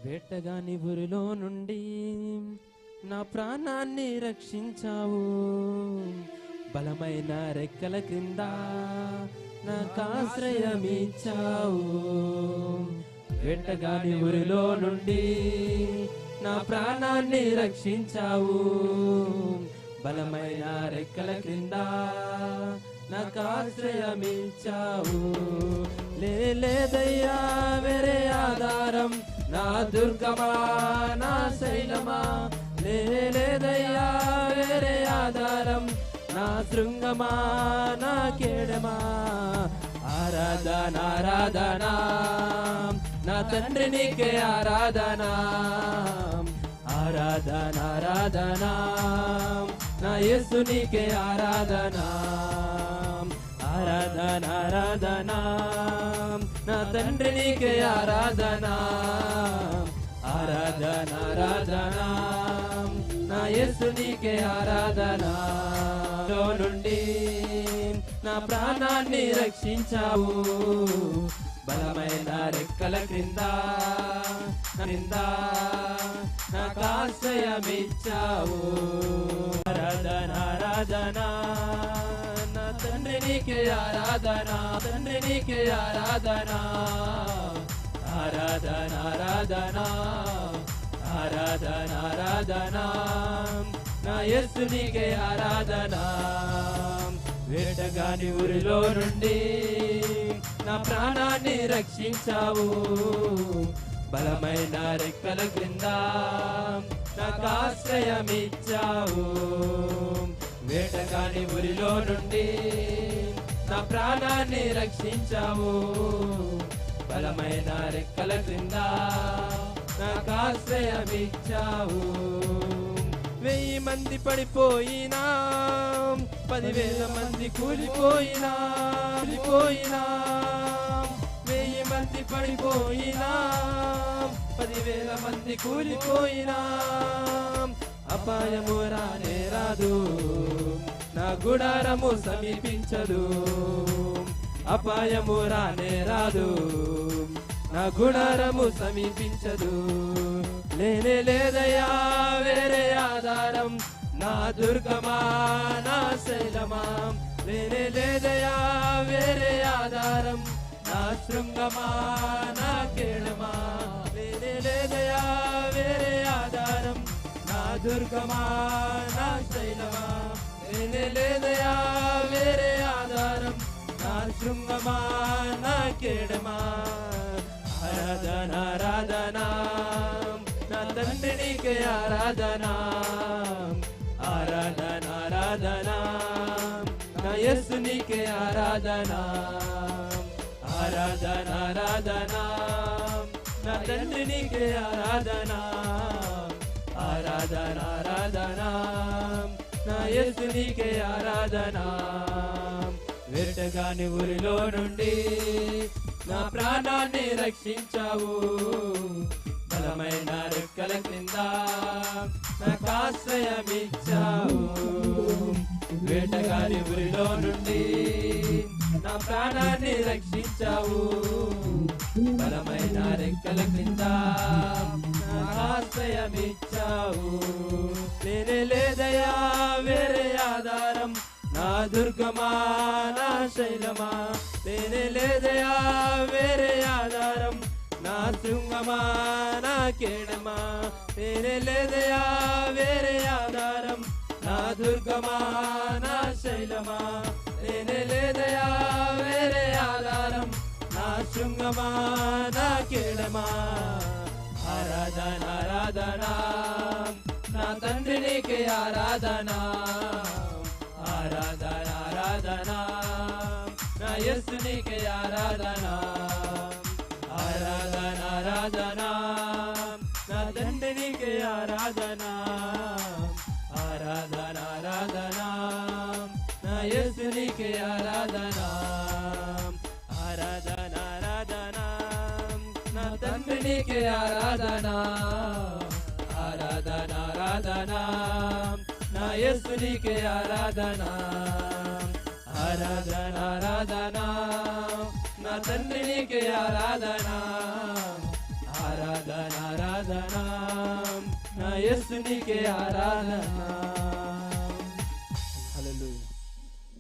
వేటగాని ఊరిలో నుండి నా ప్రాణాన్ని రక్షించావు, బలమైన రెక్కల క్రింద నాకాశ్రయమిచ్చావు. వేటగాని ఊరిలో నుండి నా ప్రాణాన్ని రక్షించావు, బలమైన రెక్కల క్రింద నాకాశ్రయమిచ్చావు. లేదయ్యా వేరే ఆధారం, నా దుర్గమా నా శైలమా, లేదయ్యా వేరే ఆధారం, నా శృంగమా నా కేడమా. ఆరాధన ఆరాధన నా తండ్రి నీకే ఆరాధన, ఆరాధన ఆరాధన నా యేసు నీకే ఆరాధన, ఆరాధన ఆరాధన నా తండ్రి నీకే ఆరాధన, ఆరాధన ఆరాధన నా యేసు నీకే ఆరాధన. నుండి నా ప్రాణాన్ని రక్షించావు, బలమైన రెక్కల క్రింద నాకాశ్రయమిచ్చావు. ఆరాధన ఆరాధన నా తండ్రి నీకే ఆరాధన, తండ్రి నీకే ఆరాధన, ఆరాధన ఆరాధన ఆరాధన ఆరాధన నా యేసు నీకే ఆరాధన. వేటగాని ఊరిలో నుండి నా ప్రాణాన్ని రక్షించావు, బలమైన రెక్కల క్రింద నాకాశ్రయమిచ్చావు. వేటగాని ఊరిలో నుండి నా ప్రాణాన్ని రక్షించావు, బలమైన రెక్కల క్రింద నాకాశ్రయమిచ్చావు. 1000 మంది పడిపోయినా, 10,000 మంది కూలిపోయినా, 1000 మంది పడిపోయినా, 10,000 మంది కూలిపోయినా, అపాయము రానే రాదు, నా గుడారము సమీపించదు. అపాయము రానే రాదు, నా గుడారము సమీపించదు. లేదయ్యా వేరే ఆధారం, నా దుర్గమా నా శైలమా, లేదయ్యా వేరే ఆధారం, నా శృంగమా నా కేడమా, లేదయ్యా వేరే ఆధారం, నా దుర్గమా నా శైలమా, లేదయ్యా వేరే ఆధారం, నా శృంగమా నా కేడమా. ఆరాధన ఆరాధన నా తండ్రి నీకే ఆరాధన, ఆరాధన ఆరాధన నా యేసు నీకే ఆరాధన, ఆరాధన ఆరాధన నా తండ్రి నీకే ఆరాధన, ఆరాధన ఆరాధన నా యేసు నీకే ఆరాధన. వేటగాని ఊరిలో నుండి నా ప్రాణాన్ని రక్షించావు, బలమైన రెక్కల క్రింద నాకాశ్రయమిచ్చావు. వేటగాని ఊరిలో నుండి నా ప్రాణాన్ని రక్షించావు, బలమైన రెక్కల క్రింద నాకాశ్రయమిచ్చావు. లేదయ్యా వేరే ఆధారం, నా దుర్గమా నా శైలమా, లేదయ్యా వేరే ఆధారం, నా శృంగమా నా కేడమా, లేదయ్యా వేరే ఆధారం, నా దుర్గమా నా శైలమా, లేదయ్యా వేరే ఆధారం, నా శృంగమా నా కేడమా. ఆరాధన ఆరాధన నా తండ్రి నీకే ఆరాధన, ఆరాధన ఆరాధన నా యేసు నీకే ఆరాధన, ఆరాధన ఆరాధన నా తండ్రి నీకే ఆరాధన, ఆరాధన ఆరాధన నా యేసు నీకే ఆరాధన, ఆరాధన ఆరాధన నా తండ్రి నీకే ఆరాధన, ఆరాధన ఆరాధన నా యేసు నీకే ఆరాధన, ఆరాధన ఆరాధన నా తండ్రి నీకే ఆరాధన, ఆరాధన ఆరాధన నా యేసు నీకే ఆరాధన